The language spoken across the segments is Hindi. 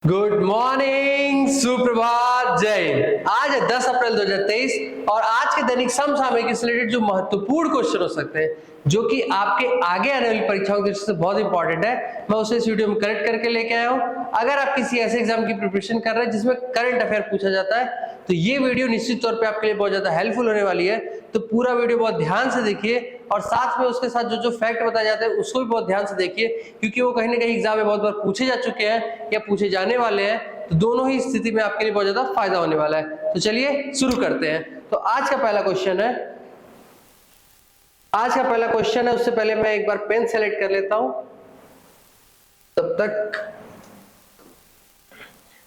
गुड मॉर्निंग, सुप्रभात, जय हिंद। आज है 10 अप्रैल 2023 और आज के दैनिक समसामयिक से रिलेटेड जो महत्वपूर्ण क्वेश्चन हो सकते हैं जो कि आपके आगे आने वाली परीक्षाओं की दृष्टि से बहुत इंपॉर्टेंट है, मैं उसे इस वीडियो में कलेक्ट करके लेके आया हूं। अगर आप किसी ऐसे एग्जाम की प्रिपरेशन कर रहे हैं जिसमें करंट अफेयर पूछा जाता है तो ये वीडियो निश्चित तौर पे आपके लिए बहुत ज्यादा हेल्पफुल होने वाली है। तो पूरा वीडियो बहुत ध्यान से देखिए और साथ में उसके साथ जो जो फैक्ट बताए जाते हैं उसको भी बहुत ध्यान से देखिए, क्योंकि वो कहीं ना कहीं एग्जाम में बहुत बार पूछे जा चुके हैं या पूछे जाने वाले हैं। तो दोनों ही स्थिति में आपके लिए बहुत ज्यादा फायदा होने वाला है। तो चलिए शुरू करते हैं। तो आज का पहला क्वेश्चन है, उससे पहले मैं एक बार पेन सेलेक्ट कर लेता हूं। तब तक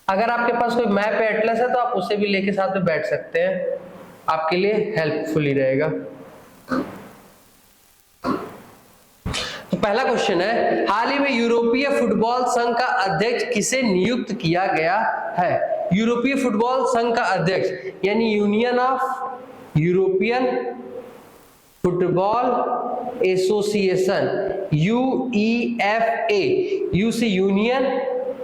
अगर आपके पास कोई मैप या एटलस है तो आप उसे भी लेके साथ में बैठ सकते हैं, आपके लिए हेल्पफुल ही रहेगा। तो पहला क्वेश्चन है, हाल ही में यूरोपीय फुटबॉल संघ का अध्यक्ष किसे नियुक्त किया गया है? यूरोपीय फुटबॉल संघ का अध्यक्ष यानी union of European football association, UEFA, you से यूनियन,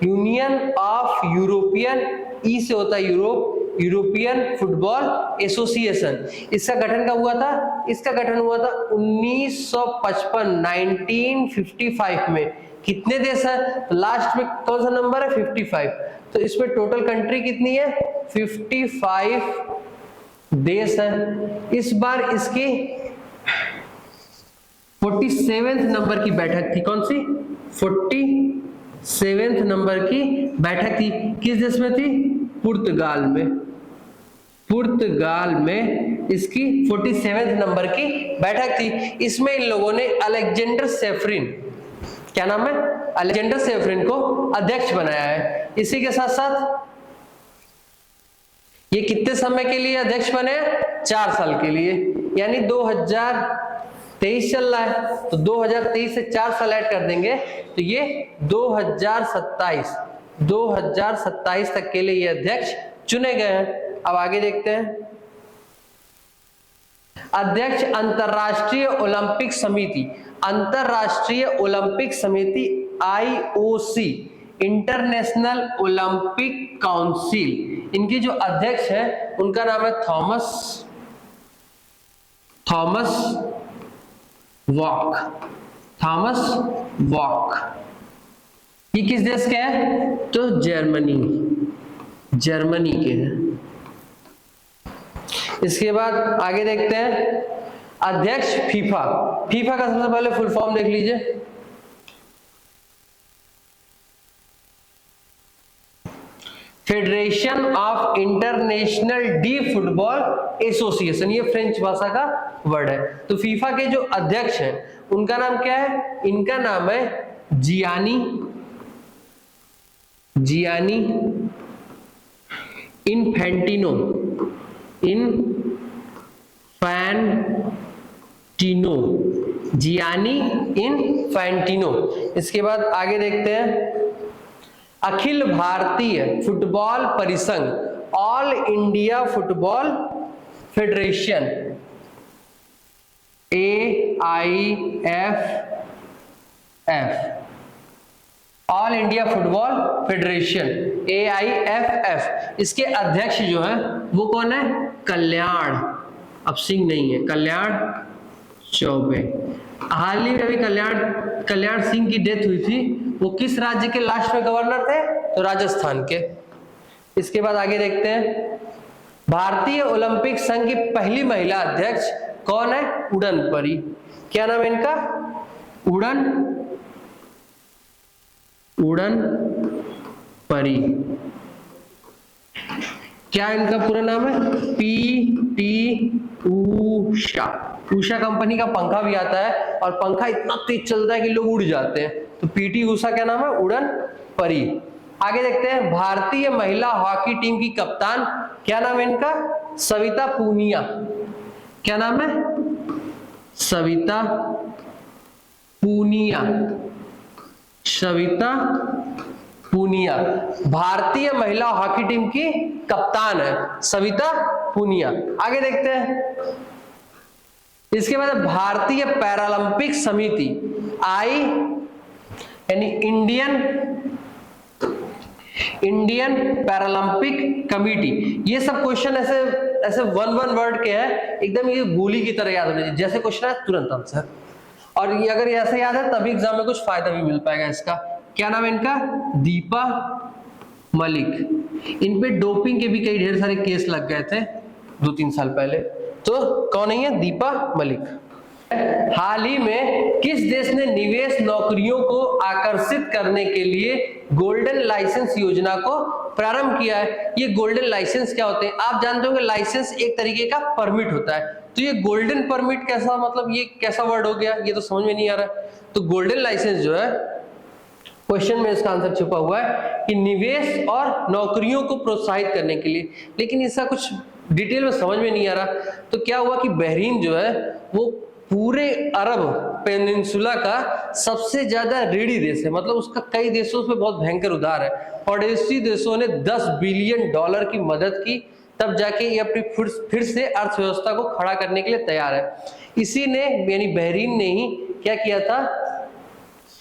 यूनियन ऑफ यूरोपियन, ई से होता है यूरोप, यूरोपियन फुटबॉल एसोसिएशन। इसका गठन कब हुआ था? इसका गठन हुआ था 1955, 1955 में। कितने देश है? तो लास्ट में कौन सा नंबर है? 55। तो इसमें टोटल कंट्री कितनी है? 55 देश है। इस बार इसकी 47वें नंबर की बैठक थी। कौन सी? 47वें नंबर की बैठक थी। किस देश में थी? पुर्तगाल में। पुर्तगाल में इसकी 47वें नंबर की बैठक थी। इसमें इन लोगों ने अलेक्जेंडर सेफरिन, क्या नाम है? अलेक्जेंडर सेफरिन को अध्यक्ष बनाया है। इसी के साथ साथ ये कितने समय के लिए अध्यक्ष बने? 4 साल के लिए, यानी 2023 चल रहा है तो 2023 से 4 साल ऐड कर देंगे तो ये 2027 तक के लिए ये अध्यक्ष चुने गए हैं। अब आगे देखते हैं। अध्यक्ष अंतरराष्ट्रीय ओलंपिक समिति, अंतरराष्ट्रीय ओलंपिक समिति IOC, इंटरनेशनल ओलंपिक काउंसिल, इनके जो अध्यक्ष हैं उनका नाम है थॉमस वॉक। ये किस देश के हैं? तो जर्मनी के हैं। इसके बाद आगे देखते हैं। अध्यक्ष फीफा का सबसे पहले फुल फॉर्म देख लीजिए। Federation of international D football association, ये फ्रेंच भाषा का वर्ड है। तो फीफा के जो अध्यक्ष हैं उनका नाम क्या है? इनका नाम है जियानी इन्फैंटिनो। Gianni Infantino. इसके बाद आगे देखते हैं। अखिल भारतीय फुटबॉल परिसंघ, all India football federation, AIFF, all India football federation, AIFF। इसके अध्यक्ष जो है वो कौन है? कल्याण, अब सिंह नहीं है, कल्याण चौबे। हाल ही में अभी कल्याण सिंह की डेथ हुई थी। वो किस राज्य के लास्ट में गवर्नर थे? तो राजस्थान के। इसके बाद आगे देखते हैं। भारतीय ओलंपिक संघ की पहली महिला अध्यक्ष कौन है? उड़न परी। क्या नाम है इनका? उड़न परी। क्या इनका पूरा नाम है? PT उषा कंपनी का पंखा भी आता है और पंखा इतना तेज चलता है कि लोग उड़ जाते हैं। तो PT उषा क्या नाम है? उड़न परी। आगे देखते हैं। भारतीय महिला हॉकी टीम की कप्तान, क्या नाम है इनका? सविता पूनिया। क्या नाम है? सविता पूनिया भारतीय महिला हॉकी टीम की कप्तान है सविता पूनिया। आगे देखते हैं। इसके बाद भारतीय पैरालंपिक समिति, यानी इंडियन इंडियन पैरालंपिक कमिटी। ये सब क्वेश्चन ऐसे ऐसे वन वर्ड के हैं, एकदम ये गोली की तरह याद होने चाहिए, जैसे क्वेश्चन है तुरंत आंसर। और ये अगर ऐसे याद है तभी एग्जाम में कुछ फायदा भी मिल पाएगा इसका। क्या नाम है इनका? दीपा मलिक। इन पे डोपिंग के भी कई ढेर सारे केस लग गए थे 2-3 साल पहले। तो कौन है? दीपा मलिक। हाल ही में किस देश ने निवेश नौकरियों को आकर्षित करने के लिए गोल्डन लाइसेंस योजना को प्रारंभ किया है? ये गोल्डन लाइसेंस क्या होते हैं? आप जानते होंगे लाइसेंस एक तरीके का परमिट होता है, तो ये गोल्डन परमिट कैसा, मतलब ये कैसा वर्ड हो गया, ये तो समझ में नहीं आ रहा। तो गोल्डन लाइसेंस जो है, क्वेश्चन में इसका आंसर छुपा हुआ है कि निवेश और नौकरियों को प्रोत्साहित करने के लिए, लेकिन इसका कुछ डिटेल में समझ में नहीं आ रहा। तो क्या हुआ कि बहरीन जो है वो पूरे अरब पेनिनसुला का सबसे ज्यादा ऋणी देश है, मतलब उसका कई देशों में बहुत भयंकर उधार है। पड़ोसी देशों ने $10 बिलियन की मदद की, तब जाके ये अपनी फिर से अर्थव्यवस्था को खड़ा करने के लिए तैयार है। इसी ने यानी बहरीन ने ही क्या किया था?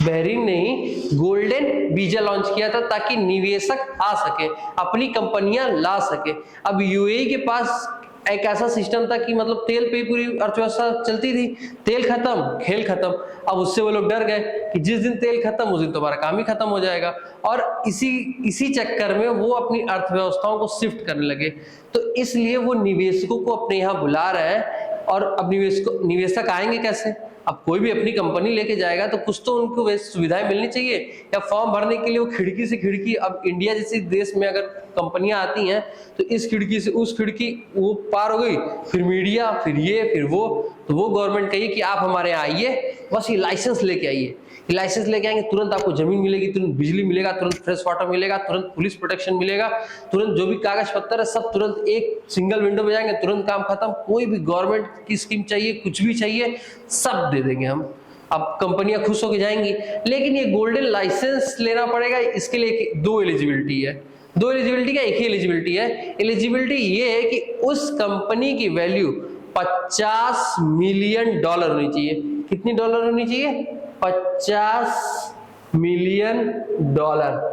बहरीन ने ही गोल्डन वीजा लॉन्च किया था ताकि निवेशक आ सके, अपनी कंपनियां ला सके। अब यूएई के पास एक ऐसा सिस्टम था कि मतलब तेल पे पूरी अर्थव्यवस्था चलती थी, तेल खत्म खेल खत्म। अब उससे वो लोग डर गए कि जिस दिन तेल खत्म उस दिन तुम्हारा काम ही खत्म हो जाएगा, और इसी चक्कर में वो अपनी अर्थव्यवस्थाओं को शिफ्ट करने लगे। तो इसलिए वो निवेशकों को अपने यहाँ बुला रहे हैं। और अब निवेशक आएंगे कैसे? अब कोई भी अपनी कंपनी लेके जाएगा तो कुछ तो उनको वैसी सुविधाएं मिलनी चाहिए, या फॉर्म भरने के लिए वो खिड़की से खिड़की, अब इंडिया जैसे देश में अगर कंपनियां आती हैं तो इस खिड़की से उस खिड़की वो पार हो गई, फिर मीडिया, फिर ये फिर वो, तो वो गवर्नमेंट कहिए कि आप हमारे यहाँ आइए, बस ये लाइसेंस लेके आइए। लाइसेंस लेके आएंगे, तुरंत आपको जमीन मिलेगी, तुरंत बिजली मिलेगा, तुरंत फ्रेश वाटर मिलेगा, तुरंत पुलिस प्रोटेक्शन मिलेगा, तुरंत जो भी कागज पत्तर है सब तुरंत एक सिंगल विंडो में जाएंगे, तुरंत काम खत्म। कोई भी गवर्नमेंट की स्कीम चाहिए, कुछ भी चाहिए, सब दे देंगे हम। अब कंपनियां खुश होकर जाएंगी। लेकिन ये गोल्डन लाइसेंस लेना पड़ेगा, इसके लिए 2 एलिजिबिलिटी है। 2 एलिजिबिलिटी का, एक ही एलिजिबिलिटी है। एलिजिबिलिटी ये है कि उस कंपनी की वैल्यू $50 मिलियन होनी चाहिए। कितनी डॉलर होनी चाहिए? $50 मिलियन,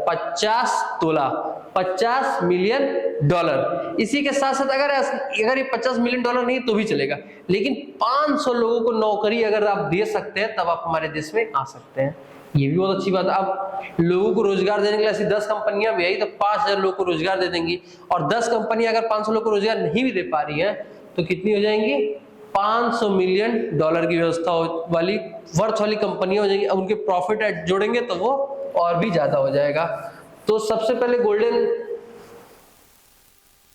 50 तोला, $50 मिलियन। इसी के साथ साथ अगर ये $50 मिलियन नहीं तो भी चलेगा, लेकिन 500 लोगों को नौकरी अगर आप दे सकते हैं तब आप हमारे देश में आ सकते हैं। ये भी बहुत अच्छी बात है। अब लोगों को रोजगार देने के लिए ऐसी 10 कंपनियां भी आई तो 5000 लोगों को रोजगार दे देंगी, और 10 कंपनियां अगर 500 लोगों को रोजगार नहीं भी दे पा रही है तो कितनी हो जाएंगी? $500 मिलियन की व्यवस्था वाली वर्थ वाली कंपनियां हो जाएंगी। अब उनके प्रॉफिट जोड़ेंगे तो वो और भी ज्यादा हो जाएगा। तो सबसे पहले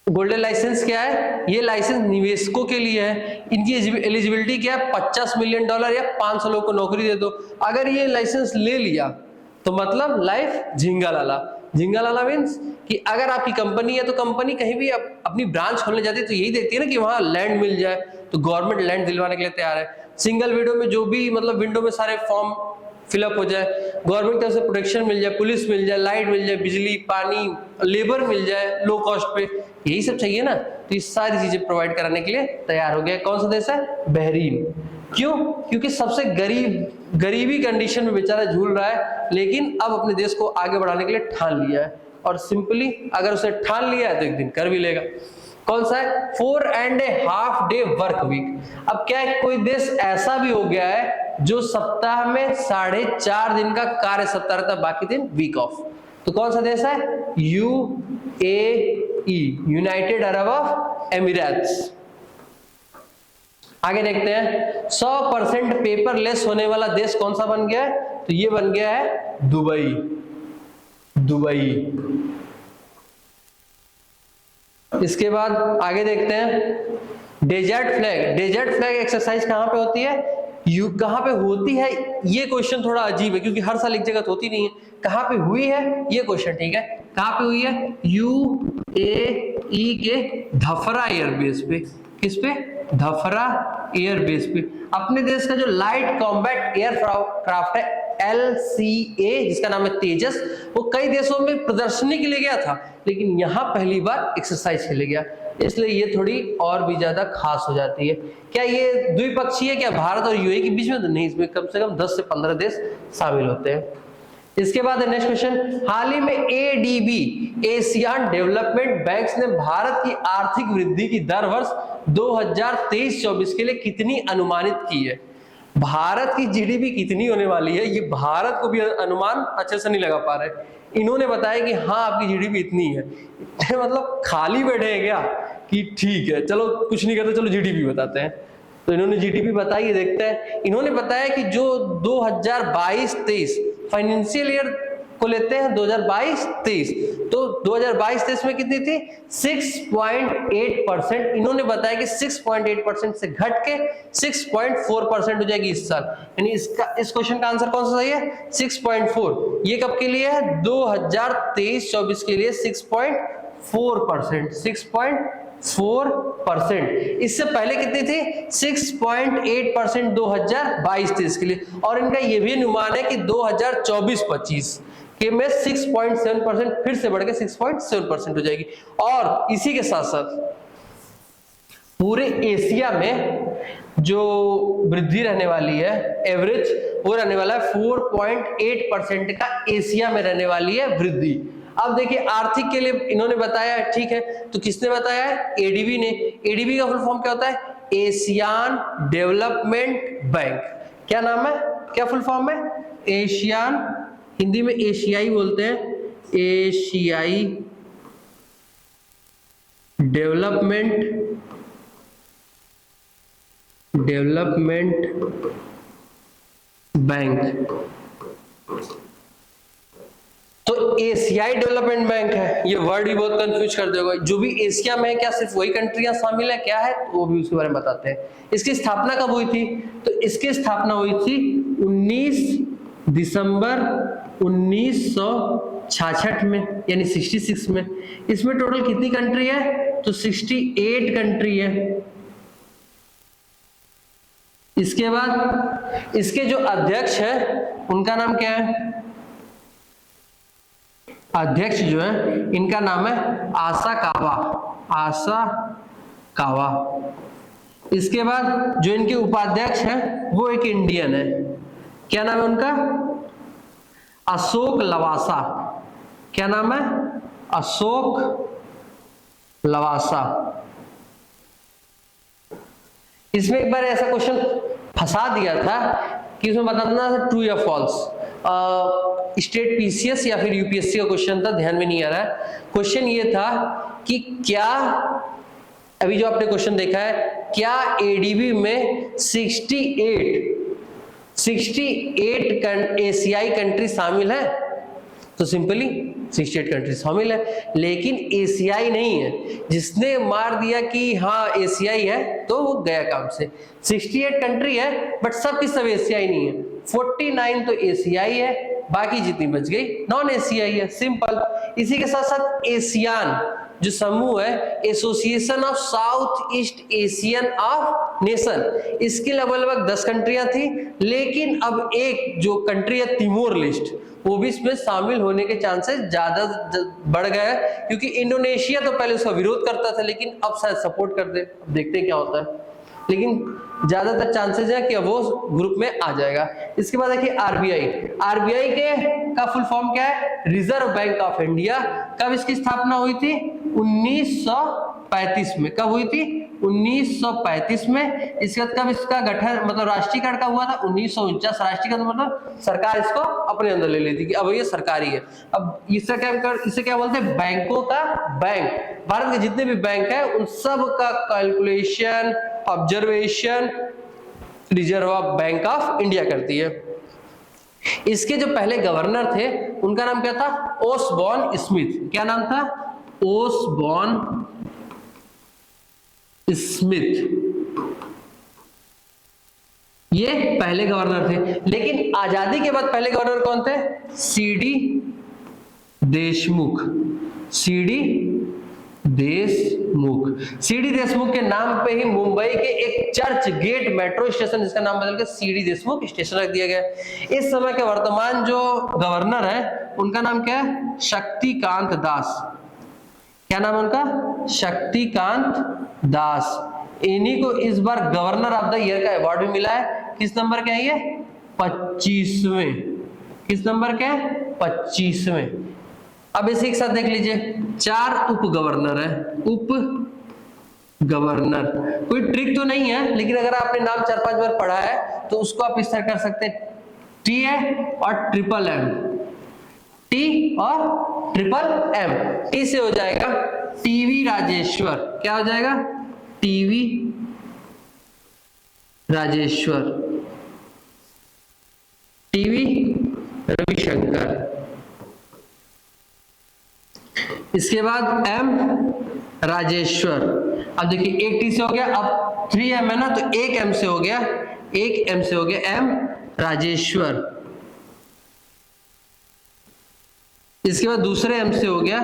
गोल्डन लाइसेंस क्या है? ये लाइसेंस निवेशकों के लिए है। इनकी एलिजिबिलिटी क्या है? $50 मिलियन या 500 लोगों को नौकरी दे दो। अगर ये लाइसेंस ले लिया तो मतलब लाइफ झिंगा लाला मीन्स कि अगर आपकी कंपनी है तो कंपनी कहीं भी अपनी ब्रांच खोलने जाती है तो यही देखती है ना कि वहां लैंड मिल जाए, तो गवर्नमेंट लैंड दिलवाने के लिए तैयार है। सिंगल विंडो में जो भी मतलब विंडो में सारे फॉर्म फिलअप हो जाए, गवर्नमेंट की तरफ से प्रोटेक्शन मिल जाए, पुलिस मिल जाए, लाइट मिल जाए, बिजली, पानी, लेबर मिल जाए लो कॉस्ट पे, यही सब चाहिए ना। तो ये सारी चीजें प्रोवाइड कराने के लिए तैयार हो गया। कौन सा देश है? बहरीन। क्यों? क्योंकि सबसे गरीबी कंडीशन में बेचारा झूल रहा है, लेकिन अब अपने देश को आगे बढ़ाने के लिए ठान लिया है, और सिंपली अगर उसे ठान लिया है तो एक दिन कर भी लेगा। कौन सा है? 4.5 डे वर्क वीक। अब क्या है, कोई देश ऐसा भी हो गया है जो सप्ताह में 4.5 दिन का कार्य सप्ताह रहता है, बाकी दिन वीक ऑफ। तो कौन सा देश है? UAE, United Arab Emirates. आगे देखते हैं 100% पेपरलेस होने वाला देश कौन सा बन गया है? तो ये बन गया है दुबई। इसके बाद आगे देखते हैं डेजर्ट फ्लैग एक्सरसाइज कहां पे होती है? कहां पे होती है? ये क्वेश्चन थोड़ा अजीब है क्योंकि हर साल एक जगह होती नहीं है। कहां पे हुई है ये क्वेश्चन, ठीक है? कहां पे हुई है? UAE के धफरा एयरबेस पे। किस पे? धफरा एयरबेस पे। अपने देश का जो लाइट कॉम्बैट एयरक्राफ्ट है LCA, जिसका नाम है तेजस, वो कई देशों में प्रदर्शनी के लिए गया था, लेकिन यहां पहली बार एक्सरसाइज के लिए गया, इसलिए ये थोड़ी और भी ज्यादा खास हो जाती है। क्या ये द्विपक्षीय है? क्या भारत और UAE के बीच में? तो नहीं, इसमें कम से कम 10 से 15 देश शामिल होते हैं। इसके बाद नेक्स्ट क्वेश्चन, हाल ही में एडीबी एशियान डेवलपमेंट बैंक्स ने भारत की आर्थिक वृद्धि की दर वर्ष 2023-24 के लिए कितनी अनुमानित की है? भारत की जीडीपी कितनी होने वाली है, ये भारत को भी अनुमान अच्छे से नहीं लगा पा रहे। इन्होंने बताया कि हाँ आपकी जीडीपी इतनी है, मतलब खाली बैठे हैं क्या कि ठीक है चलो कुछ नहीं करते, चलो जीडीपी बताते हैं। तो इन्होंने जीडीपी बताई है, देखते हैं। इन्होंने बताया कि जो 2022-23 फाइनेंशियल ईयर को लेते हैं, 2022-23, तो 2022-23 में कितनी थी? 6.8%। इन्होंने बताया कि 6.8% से घट के 6.4% हो जाएगी इस साल। यानी इस क्वेश्चन का आंसर कौन सा सही है? 6.4। ये कब के लिए है? 2023-24 के लिए 6.4%। 6.4%। इससे पहले कितनी थी? 6.8% 2022-23 के लिए। और इनका यह भी अनुमान है कि 2024-25 के में 6.7% फिर से बढ़ के 6.7% हो जाएगी। और इसी के साथ साथ पूरे एशिया में जो वृद्धि रहने वाली है एवरेज, वो रहने वाला है 4.8% का एशिया में रहने वाली है वृद्धि। अब देखिए आर्थिक के लिए इन्होंने बताया है, ठीक है, तो किसने बताया है? एडीबी ने। एडीबी का फुल फॉर्म क्या होता है? Asian development bank. क्या नाम है, क्या फुल फॉर्म है? एशियान, हिंदी में एशियाई बोलते हैं, एशियाई डेवलपमेंट बैंक। तो एशियाई डेवलपमेंट बैंक है, ये वर्ड भी बहुत कंफ्यूज कर देगा। जो भी एशिया में है, क्या सिर्फ वही कंट्रियां शामिल है, क्या है, तो वो भी उसके बारे में बताते हैं। इसकी स्थापना कब हुई थी? तो इसकी स्थापना हुई थी 19 दिसंबर 1966 में, यानी 66 में। इसमें टोटल कितनी कंट्री है? तो 68 कंट्री है। इसके बाद इसके जो अध्यक्ष है उनका नाम क्या है? अध्यक्ष जो है इनका नाम है आसाकावा, आसाकावा। इसके बाद जो इनके उपाध्यक्ष हैं वो एक इंडियन है, क्या नाम है उनका? अशोक लवासा। क्या नाम है? अशोक लवासा। इसमें एक बार ऐसा क्वेश्चन फंसा दिया था कि उसमें बताना था ट्रू या फॉल्स। स्टेट पीसीएस या फिर यूपीएससी का क्वेश्चन था, ध्यान में नहीं आ रहा है। क्वेश्चन ये था कि क्या, अभी जो आपने क्वेश्चन देखा है, क्या एडीबी में 68 एशियाई कंट्री शामिल है? तो सिंपली 68 कंट्री शामिल है, लेकिन एशियाई नहीं है। जिसने मार दिया कि हाँ एशियाई है तो वो गया काम से। 68 कंट्री है बट सब की सब एशियाई नहीं है। 49 तो एशियाई है, बाकी जितनी बच गई नॉन एशियाई है, सिंपल। इसी के साथ साथ एशियान जो समूह है, association of south east Asian of nation, इसके लगभग 10 कंट्रियां थी, लेकिन अब एक जो कंट्री है तिमोर लिस्ट, वो भी इसमें शामिल होने के चांसेस ज्यादा बढ़ गए हैं, क्योंकि इंडोनेशिया तो पहले उसका विरोध करता था लेकिन अब शायद सपोर्ट कर दे, देखते हैं क्या होता है। लेकिन ज्यादातर चांसेस है कि वो ग्रुप में आ जाएगा। इसके बाद देखिए आरबीआई। आरबीआई के का फुल फॉर्म क्या है? Reserve bank of India. कब इसकी स्थापना हुई थी? 1935 में। कब हुई थी? 1935 में। इसके बाद कब इसका गठन, मतलब राष्ट्रीयकरण कब हुआ था? 1949। राष्ट्रीयकरण मतलब सरकार इसको अपने अंदर ले लेती कि अब ये सरकारी है। अब इसे क्या बोलते हैं? बैंकों का बैंक। भारत के जितने भी बैंक है उन सब का calculation, observation reserve bank of India करती है। इसके जो पहले गवर्नर थे उनका नाम क्या था? Osborne Smith. क्या नाम था? Osborne Smith. ये पहले गवर्नर थे। लेकिन आजादी के बाद पहले गवर्नर कौन थे? सीडी देशमुख। सीडी देशमुख के नाम पे ही मुंबई के एक चर्च गेट मेट्रो स्टेशन, जिसका नाम बदल के सीडी देशमुख स्टेशन रख दिया गया। इस समय के वर्तमान जो गवर्नर है उनका नाम क्या है? शक्तिकांत दास। क्या नाम है उनका? शक्तिकांत दास। इन्हीं को इस बार गवर्नर ऑफ द ईयर का अवार्ड भी मिला है। किस नंबर के है ये? 25वें। किस नंबर के? 25वें। अब इसी के साथ देख लीजिए 4 उप गवर्नर है, उप गवर्नर। कोई ट्रिक तो नहीं है, लेकिन अगर आपने नाम 4-5 बार पढ़ा है तो उसको आप इस तरह कर सकते हैं, टी है और ट्रिपल एम, टी और ट्रिपल एम। टी से हो जाएगा टीवी राजेश्वर, क्या हो जाएगा, टीवी राजेश्वर, टीवी रविशंकर। इसके बाद एम राजेश्वर। अब देखिए एक टी से हो गया, अब 3M है ना, तो एक एम से हो गया, एक एम से हो गया एम राजेश्वर। इसके बाद दूसरे एम से हो गया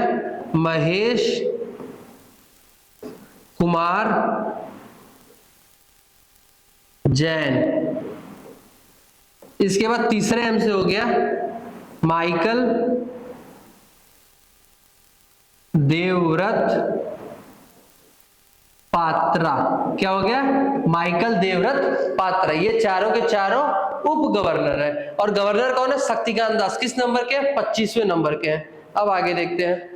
महेश कुमार जैन। इसके बाद तीसरे एम से हो गया माइकल देवव्रत पात्रा। क्या हो गया, माइकल देवव्रत पात्रा। ये चारों के चारों उप गवर्नर है। और गवर्नर कौन है, शक्तिकांत दास। किस नंबर के, 25वें नंबर के हैं। अब आगे देखते हैं,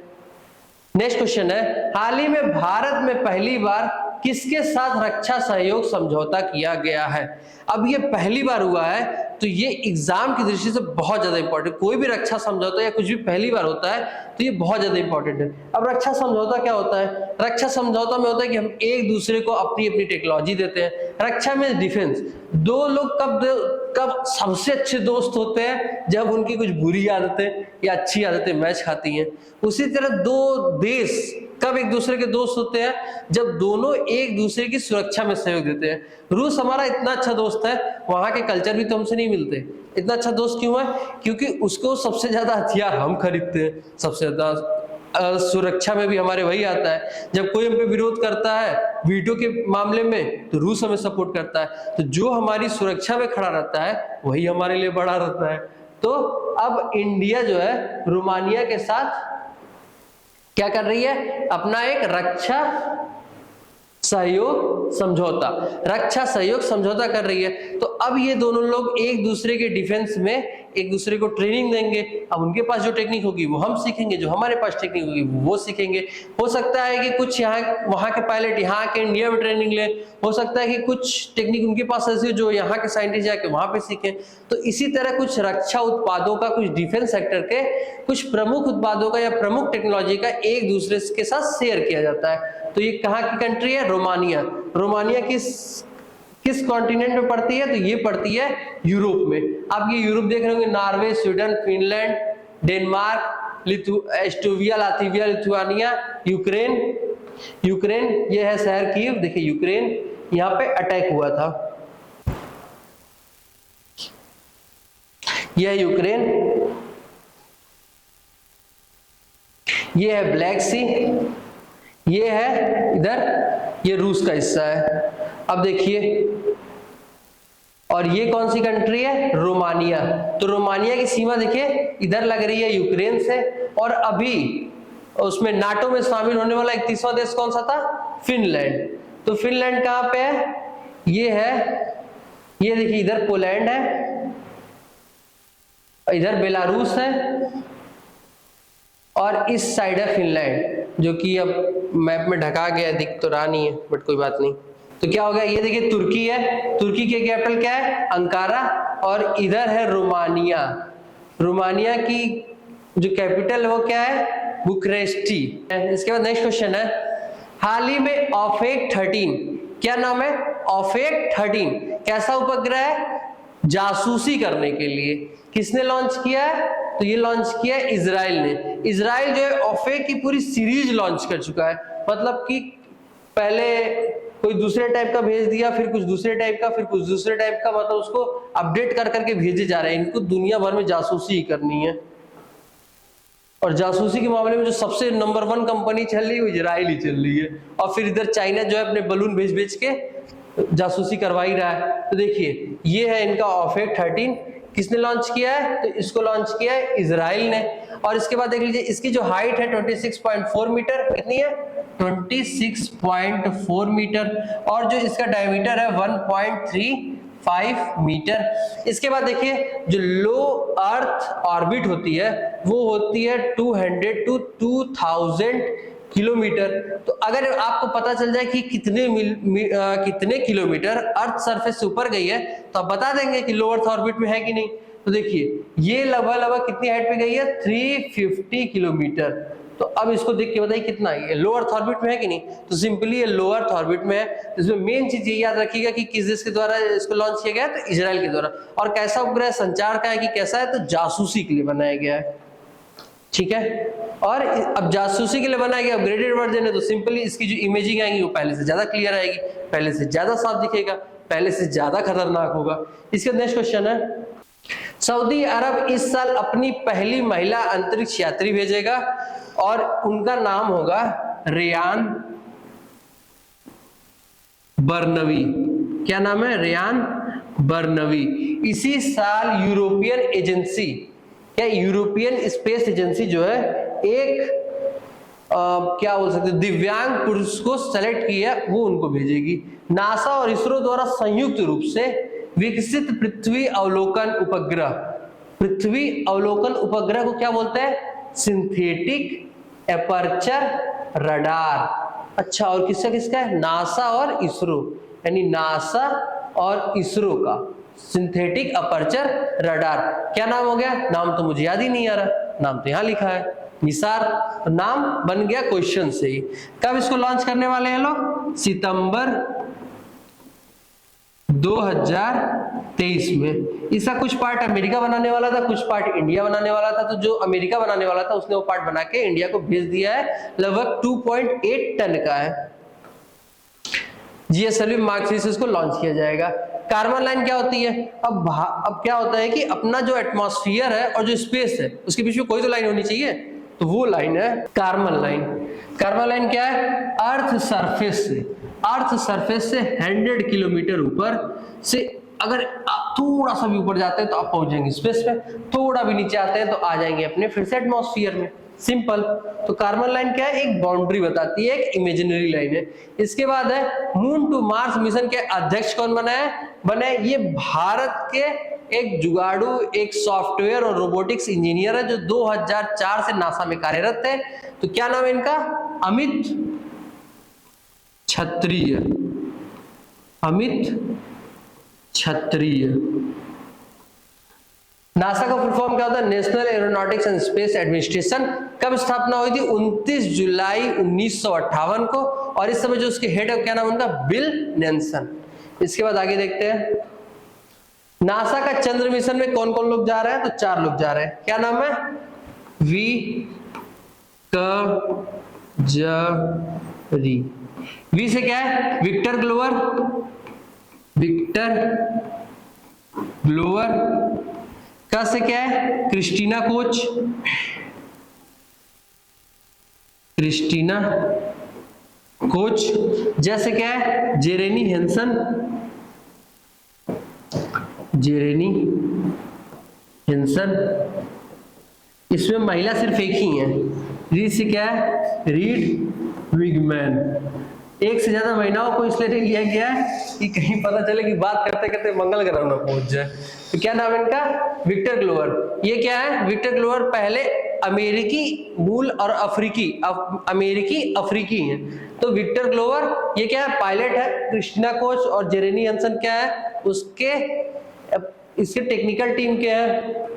नेक्स्ट क्वेश्चन है, हाल ही में भारत में पहली बार किसके साथ रक्षा सहयोग समझौता किया गया है। अब ये पहली बार हुआ है, तो ये एग्जाम की दृष्टि से बहुत ज्यादा इंपॉर्टेंट। कोई भी रक्षा समझौता या कुछ भी पहली बार होता है तो ये बहुत ज्यादा इंपॉर्टेंट है। अब रक्षा समझौता क्या होता है, रक्षा समझौता में होता है कि हम एक दूसरे को अपनी अपनी टेक्नोलॉजी देते हैं। रक्षा में डिफेंस, दो लोग कब सबसे अच्छे दोस्त होते हैं, जब उनकी कुछ बुरी आदतें या अच्छी आदतें मैच खाती हैं। उसी तरह दो देश कब एक दूसरे के दोस्त होते हैं, जब दोनों एक दूसरे की सुरक्षा में सहयोग देते हैं। रूस हमारा इतना अच्छा दोस्त है, वहां के कल्चर भी तो हमसे नहीं मिलते। इतना अच्छा दोस्त क्यों है, क्योंकि उसको सबसे ज्यादा हथियार हम खरीदते हैं, सबसे ज्यादा सुरक्षा में भी हमारे वही आता है। जब कोई हम पे विरोध करता है वीटो के मामले में, तो रूस हमें सपोर्ट करता है। तो जो हमारी सुरक्षा में खड़ा रहता है वही हमारे लिए बड़ा रहता है। तो अब इंडिया जो है रोमानिया के साथ क्या कर रही है, अपना एक रक्षा सहयोग समझौता कर रही है। तो अब ये दोनों लोग एक दूसरे के डिफेंस में एक दूसरे को ट्रेनिंग देंगे। अब उनके पास जो टेक्निक होगी वो हम सीखेंगे, जो हमारे पास टेक्निक होगी वो सीखेंगे। हो सकता है कि कुछ यहाँ वहां के पायलट यहाँ के इंडिया में ट्रेनिंग ले, हो सकता है कि कुछ टेक्निक उनके पास ऐसी हो जो यहाँ के साइंटिस्ट जाके वहां पे सीखें। तो इसी तरह कुछ रक्षा उत्पादों का, कुछ डिफेंस सेक्टर के कुछ प्रमुख उत्पादों का या प्रमुख टेक्नोलॉजी का एक दूसरे के साथ शेयर किया जाता है। तो ये कहाँ की कंट्री है, रोमानिया। रोमानिया किस कॉन्टिनेंट में पड़ती है, तो ये पड़ती है यूरोप में। आप ये यूरोप देख रहे होंगे, Norway, Sweden, Finland, Denmark, Estonia, Latvia, Lithuania, Ukraine ये है शहर कीव। देखिए यूक्रेन, यहाँ पे अटैक हुआ था, यह है यूक्रेन, ये है ब्लैक सी, ये है इधर, ये रूस का हिस्सा है। अब देखिए, और ये कौन सी कंट्री है, रोमानिया। तो रोमानिया की सीमा देखिए इधर लग रही है यूक्रेन से, और अभी उसमें नाटो में शामिल होने वाला 31वां देश कौन सा था, फिनलैंड। तो फिनलैंड कहां पे है, ये है, ये देखिए इधर पोलैंड है, इधर बेलारूस है, और इस साइड है फिनलैंड, जो कि अब मैप में ढका गया, दिख तो रहा नहीं है, बट कोई बात नहीं। तो क्या हो गया, ये देखिए तुर्की है, तुर्की के कैपिटल क्या है, अंकारा, और इधर है रोमानिया। रोमानिया की जो कैपिटल है वो क्या है, बुकरेस्टी। इसके बाद नेक्स्ट क्वेश्चन है, हाल ही में ऑफेक 13, क्या नाम है, ऑफेक 13 कैसा उपग्रह है, जासूसी करने के लिए। किसने लॉन्च किया है, तो ये लॉन्च किया है इजराइल ने। इजराइल जो है ऑफेक की पूरी सीरीज लॉन्च कर चुका है, मतलब कि पहले कोई दूसरे टाइप का भेज दिया, फिर कुछ दूसरे टाइप का, फिर कुछ दूसरे टाइप का, मतलब उसको अपडेट कर करके भेजे जा रहे हैं। इनको दुनिया भर में जासूसी ही करनी है, और जासूसी के मामले में जो सबसे नंबर 1 कंपनी चल रही है वो इजराइल ही चल रही है। और फिर इधर चाइना जो है अपने बलून भेज के जासूसी करवा ही रहा है। तो देखिए ये है इनका ऑफेक 13, किसने लॉन्च किया है, तो इसको लॉन्च किया है इजराइल ने। और इसके बाद देख लीजिए, इसकी जो हाइट है 26.4 मीटर, कितनी है, 26.4 मीटर, और जो इसका डायमीटर है 5 मीटर। इसके बाद देखिए जो लो अर्थ ऑर्बिट होती है वो होती है 200 to 2000 किलोमीटर। तो अगर आपको पता चल जाए कि कितने किलोमीटर अर्थ सरफेस से ऊपर गई है तो आप बता देंगे कि लो अर्थ ऑर्बिट में है कि नहीं। तो देखिए ये लगभग कितनी हाइट पे गई है, 350 किलोमीटर। तो अब इसको देख के बताइए कितना है, लो अर्थ ऑर्बिट में है कि नहीं। तो सिंपली ये लो अर्थ ऑर्बिट में है। तो इसमें मेन चीज ये याद रखिएगा कि किस देश के द्वारा इसको लॉन्च किया गया है, तो इजराइल के द्वारा। और कैसा उपग्रह, संचार का है कि कैसा है, तो जासूसी के लिए बनाया गया है, ठीक है। और अब जासूसी के लिए बनाया गया अपग्रेडेड वर्जन है, तो सिंपली इसकी जो इमेजिंग आएगी वो पहले से ज्यादा क्लियर आएगी, पहले से ज्यादा साफ दिखेगा, पहले से ज्यादा खतरनाक होगा। इसका नेक्स्ट क्वेश्चन है, सऊदी अरब इस साल अपनी पहली महिला अंतरिक्ष यात्री भेजेगा और उनका नाम होगा रेयान बर्नवी। क्या नाम है, रेयान बर्नवी। इसी साल यूरोपियन एजेंसी, क्या यूरोपियन स्पेस एजेंसी जो है एक क्या बोल सकते दिव्यांग पुरुष को सेलेक्ट किया, वो उनको भेजेगी। नासा और इसरो द्वारा संयुक्त रूप से विकसित पृथ्वी अवलोकन उपग्रह, पृथ्वी अवलोकन उपग्रह को क्या बोलते हैं, सिंथेटिक एपर्चर रडार। अच्छा, और किसका किसका है, नासा और इसरो, यानी नासा और इसरो का सिंथेटिक अपर्चर रडार। क्या नाम हो गया, नाम तो मुझे याद ही नहीं आ रहा, नाम तो यहां लिखा है निसार, तो नाम बन गया क्वेश्चन से ही। कब इसको लॉन्च करने वाले हैं लोग, सितंबर 2023 में। इसका कुछ पार्ट अमेरिका बनाने वाला था, कुछ पार्ट इंडिया बनाने वाला था। तो जो अमेरिका बनाने वाला था उसने वो पार्ट बना के इंडिया को भेज दिया है, लगभग 2.8 टन का है। GSLV Mark 3 से इसको लॉन्च किया जाएगा। कार्बन लाइन क्या होती है, अब क्या होता है कि अपना जो एटमॉस्फेयर है और जो स्पेस है उसके बीच में कोई तो लाइन होनी चाहिए, तो वो लाइन है कार्बन लाइन। कार्बन लाइन क्या है, अर्थ सरफेस से, अर्थ सरफेस से 100 किलोमीटर ऊपर से अगर आप थोड़ा सा भी ऊपर जाते हैं तो आप पहुंच जाएंगे स्पेस में, थोड़ा भी नीचे आते हैं तो आ जाएंगे अपने फिर से एटमॉस्फेयर में, सिंपल। तो कार्बन लाइन क्या है, एक बाउंड्री बताती है, एक इमेजिनरी लाइन है। इसके बाद है मून टू मार्स मिशन के अध्यक्ष कौन बने, ये भारत के एक जुगाड़ू, एक सॉफ्टवेयर और रोबोटिक्स इंजीनियर है जो 2004 से नासा में कार्यरत थे। तो क्या नाम है इनका, अमित क्षत्रिय, अमित क्षत्रिय। नासा का फुल फॉर्म क्या होता है, national aeronautics and space administration. कब स्थापना हुई थी, 29 जुलाई 1958 को। और इस समय जो उसके हेड है क्या नाम उनका, बिल नेल्सन। इसके बाद आगे देखते हैं, नासा का चंद्र मिशन में कौन कौन लोग जा रहे हैं, तो 4 लोग जा रहे हैं। क्या नाम है, वी वी से क्या है, विक्टर ग्लोवर, विक्टर ग्लोवर। का से क्या है, क्रिस्टीना कोच, क्रिस्टीना कोच। जैसे क्या है, जेरेनी हेंसन, जेरेनी हेंसन। इसमें महिला सिर्फ एक ही है। रीड से क्या है, रीड विगमैन। एक से ज्यादा महिलाओं को इसलिए नहीं लिया गया है कि कहीं पता चले कि बात करते करते मंगल ग्रह में पहुंच जाए। तो क्या नाम है इनका, विक्टर ग्लोवर। ये क्या है, विक्टर ग्लोवर पहले अमेरिकी मूल और अमेरिकी अफ्रीकी हैं। तो विक्टर ग्लोवर ये क्या है, पायलट है। क्रिस्टीना कोच और जेरेनी हेंसन क्या है, उसके इसके टेक्निकल टीम के हैं,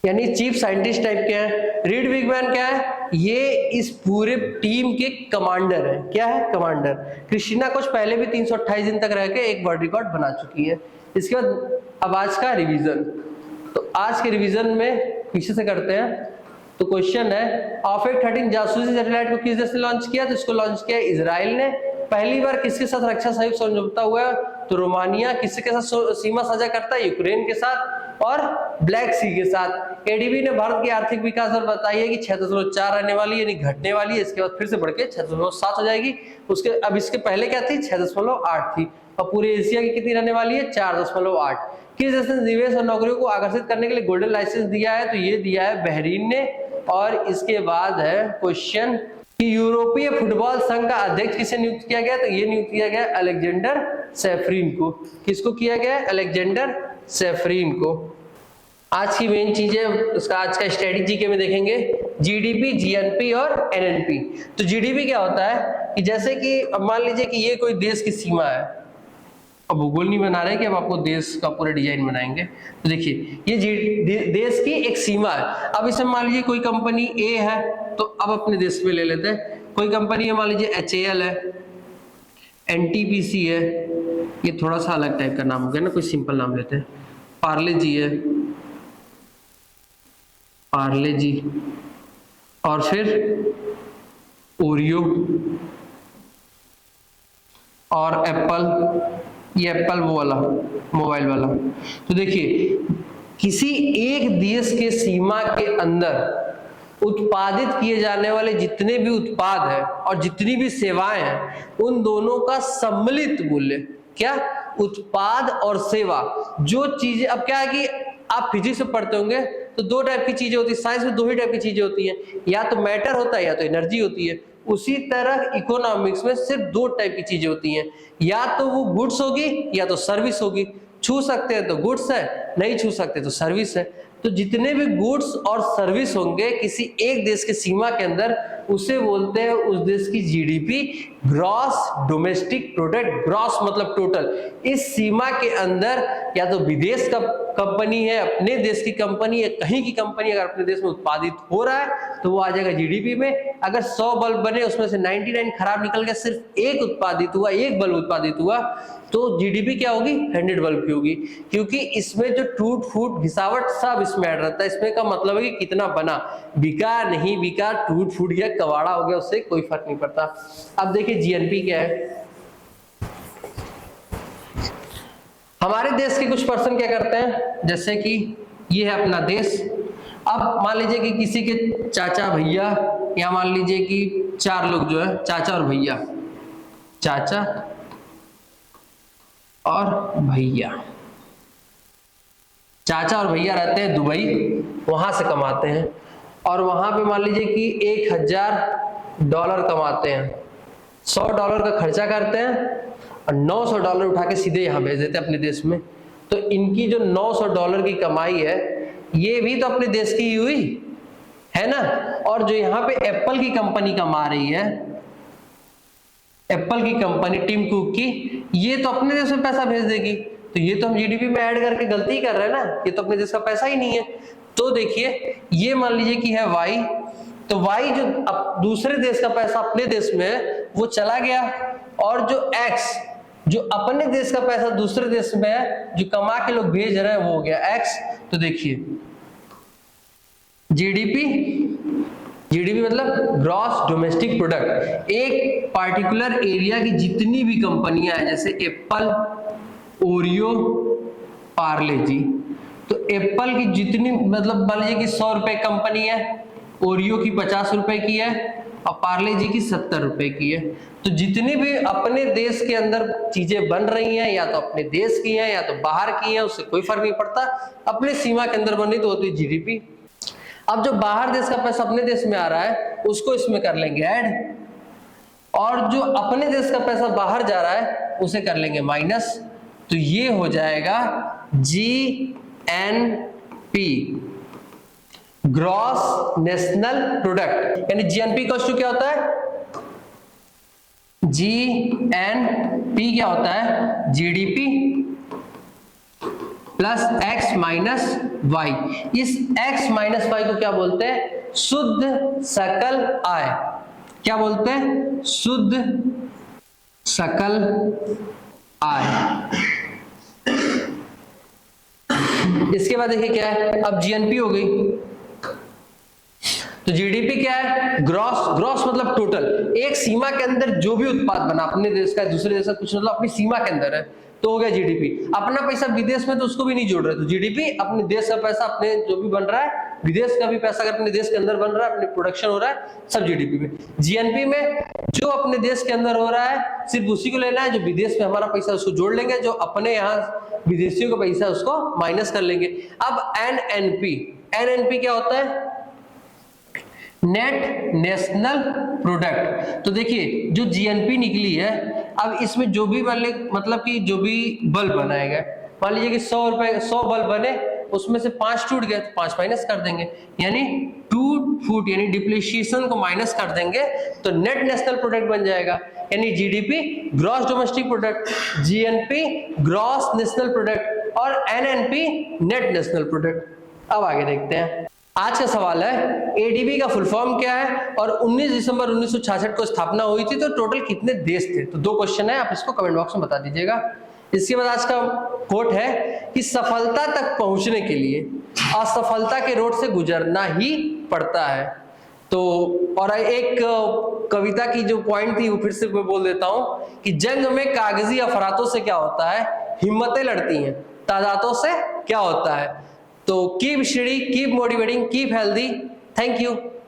यानी चीफ साइंटिस्ट टाइप के हैं। रीड विगमैन क्या है, ये इस पूरे टीम के कमांडर है। क्या है, कमांडर। क्रिस्टीना कोच पहले भी 328 दिन तक रह के एक वर्ल्ड रिकॉर्ड बना चुकी है। इसके बाद अब आज का रिवीजन, तो आज के रिवीजन में पीछे से करते हैं। तो क्वेश्चन है, ऑफेक 13 जासूसी सैटेलाइट को किस देश ने लॉन्च किया, तो इसको लॉन्च किया इजराइल ने। पहली बार किसके साथ रक्षा सहयोग समझौता हुआ, तो रोमानिया। किसके साथ सीमा साझा करता है, यूक्रेन के साथ और ब्लैक सी के साथ। एडीबी ने भारत की आर्थिक विकास दर बताई है कि 6.4 रहने वाली है, यानी घटने वाली है। इसके बाद फिर से बढ़ के 6.7 हो जाएगी। उसके अब इसके पहले क्या थी, 6.8 थी। और पूरे एशिया की कितनी रहने वाली है, 4.8। किस देश ने निवेश और नौकरियों को आकर्षित करने के लिए गोल्डन लाइसेंस दिया है, तो ये दिया है बहरीन ने। और इसके बाद है क्वेश्चन, कि यूरोपीय फुटबॉल संघ का अध्यक्ष किसे नियुक्त किया गया? तो ये नियुक्त किया गया अलेक्जेंडर सेफरीन को। किसको किया गया? अलेक्जेंडर सेफरीन को। आज की मेन चीजें, उसका आज का स्ट्रेटेजी के में देखेंगे, जीडीपी, जीएनपी और एनएनपी। तो जीडीपी क्या होता है कि जैसे कि अब मान लीजिए कि ये कोई देश की सीमा है, अब भूगोल नहीं बना रहे कि अब आपको देश का पूरा डिजाइन बनाएंगे। तो देखिए ये देश की एक सीमा है। अब इसमें मान लीजिए कोई कंपनी ए है, तो अब अपने देश में ले लेते हैं। कोई कंपनी है, मान लीजिए HAL है, NTPC है, ये थोड़ा सा अलग टाइप का नाम हो गया ना, कोई सिंपल नाम लेते हैं। पार्ले जी है, पार्ले जी, और फिर ओरियो और एप्पल, ये एप्पल वो वाला मोबाइल वाला। तो देखिए किसी एक देश के सीमा के अंदर उत्पादित किए जाने वाले जितने भी उत्पाद हैं और जितनी भी सेवाएं हैं, उन दोनों का सम्मिलित मूल्य, क्या? उत्पाद और सेवा। जो चीजें, अब क्या है कि आप फिजिक्स में पढ़ते होंगे तो दो टाइप की चीजें होती है, साइंस में दो ही टाइप की चीजें होती हैं, या तो मैटर होता है या तो एनर्जी होती है। उसी तरह इकोनॉमिक्स में सिर्फ दो टाइप की चीजें होती हैं, या तो वो गुड्स होगी या तो सर्विस होगी। छू सकते हैं तो गुड्स है, नहीं छू सकते तो सर्विस है। तो जितने भी गुड्स और सर्विस होंगे किसी एक देश के सीमा के अंदर, उसे बोलते हैं उस देश की GDP, gross domestic product. Gross मतलब टोटल। इस सीमा के अंदर या तो विदेश का कंपनी है, अपने देश की कंपनी है, कहीं की कंपनी अगर अपने देश में उत्पादित हो रहा है तो वो आ जाएगा जीडीपी में। अगर 100 बल्ब बने उसमें से 99 खराब निकल गया, सिर्फ एक उत्पादित हुआ, एक बल्ब उत्पादित हुआ, तो जीडीपी क्या होगी? 100 बल्ब की होगी। क्योंकि इसमें जो टूट फूट घिसावट सब इसमें ऐड रहता है। इसमें का मतलब है कि कितना बना, बिका नहीं बिका, टूट फूट गया, कबाड़ा हो गया, उससे कोई फर्क नहीं पड़ता। अब देखिए जीएनपी क्या है। हमारे देश के कुछ पर्सन क्या करते हैं, जैसे कि ये है अपना देश। अब मान लीजिए कि किसी के चाचा भैया, या मान लीजिए कि 4 लोग जो है, चाचा और भैया, चाचा और भैया, चाचा और भैया रहते हैं दुबई, वहां से कमाते हैं, और वहां पे मान लीजिए कि $1000 कमाते हैं। $100 का खर्चा करते हैं और $900 उठा के सीधे यहाँ भेज देते हैं अपने देश में। तो इनकी जो $900 की कमाई है, ये भी तो अपने देश की हुई है ना। और जो यहाँ पे एप्पल की कंपनी कमा रही है, एप्पल की कंपनी टिम कुक की, ये तो अपने देश में पैसा भेज देगी। तो ये तो हम जीडीपी में ऐड करके गलती कर रहे हैं ना, ये तो अपने देश का पैसा ही नहीं है। तो देखिए ये मान लीजिए कि है वाई, तो वाई जो दूसरे देश का पैसा अपने देश में है वो चला गया, और जो एक्स जो अपने देश का पैसा दूसरे देश में है जो कमा के लोग भेज रहे हैं वो हो गया एक्स। तो देखिए जीडीपी, जीडीपी मतलब ग्रॉस डोमेस्टिक प्रोडक्ट। एक पार्टिकुलर एरिया की जितनी भी कंपनियां हैं, जैसे एप्पल, ओरियो, पार्ले जी, तो एप्पल की जितनी, मतलब मान लीजिए कि 100 रुपए कंपनी है, ओरियो की 50 रुपए की है, और पार्ले जी की 70 रुपए की है। तो जितनी भी अपने देश के अंदर चीजें बन रही हैं, या तो अपने देश की हैं या तो बाहर की हैं, उससे कोई फर्क नहीं पड़ता, अपने सीमा के अंदर बनी तो होती है जीडीपी। अब जो बाहर देश का पैसा अपने देश में आ रहा है उसको इसमें कर लेंगे ऐड, और जो अपने देश का पैसा बाहर जा रहा है उसे कर लेंगे माइनस। तो ये हो जाएगा जीएनपी, ग्रॉस नेशनल प्रोडक्ट। यानी जीएनपी का क्या होता है? जीएनपी क्या होता है? GDP plus X minus Y. इस एक्स माइनस वाई को क्या बोलते हैं? शुद्ध सकल आय। क्या बोलते हैं? शुद्ध सकल आय। इसके बाद देखिए क्या है, अब जीएनपी हो गई, तो जीडीपी क्या है? ग्रॉस। ग्रॉस मतलब टोटल, एक सीमा के अंदर जो भी उत्पाद बना, अपने देश का दूसरे देश का कुछ, मतलब अपनी सीमा के अंदर है, तो हो गया जीडीपी। अपना पैसा विदेश में तो उसको भी नहीं जोड़ रहे, तो जीडीपी अपने देश का पैसा, अपने जो भी बन रहा है, विदेश का भी पैसा अगर अपने देश के अंदर बन रहा है, अपने प्रोडक्शन हो रहा है, सब जीडीपी में। जीएनपी में जो अपने देश के अंदर हो रहा है सिर्फ उसी को लेना है, जो विदेश में हमारा पैसा उसको जोड़ लेंगे, जो अपने यहाँ विदेशियों का पैसा उसको माइनस कर लेंगे। अब एनएनपी, एनएनपी क्या होता है? Net national product. तो देखिए जो जीएनपी निकली है, अब इसमें जो भी मतलब कि जो भी बल्ब बनाएगा, मान लीजिए कि 100 बल्ब बने, उसमें से 5 टूट गए तो 5 माइनस कर देंगे, यानी 2 फुट यानी डिप्रिशिएशन को माइनस कर देंगे तो नेट नेशनल प्रोडक्ट बन जाएगा, यानी GDP gross domestic product, GNP gross national product और एनएनपी नेट नेशनल प्रोडक्ट। अब आगे देखते हैं। आज का सवाल है एडीबी का फुल फॉर्म क्या है और 19 दिसंबर 1966 को स्थापना हुई थी तो टोटल कितने देश थे। तो 2 क्वेश्चन है, आप इसको कमेंट बॉक्स में बता दीजिएगा। इसके बाद आज का कोट है कि सफलता तक पहुंचने के लिए असफलता के रोड से गुजरना ही पड़ता है। तो और एक कविता की जो पॉइंट थी वो फिर से मैं बोल देता हूं कि जंग में कागजी अफरातों से क्या होता है, हिम्मतें लड़ती हैं, तादादों से क्या होता है। तो keep study, keep motivating, keep healthy. Thank you.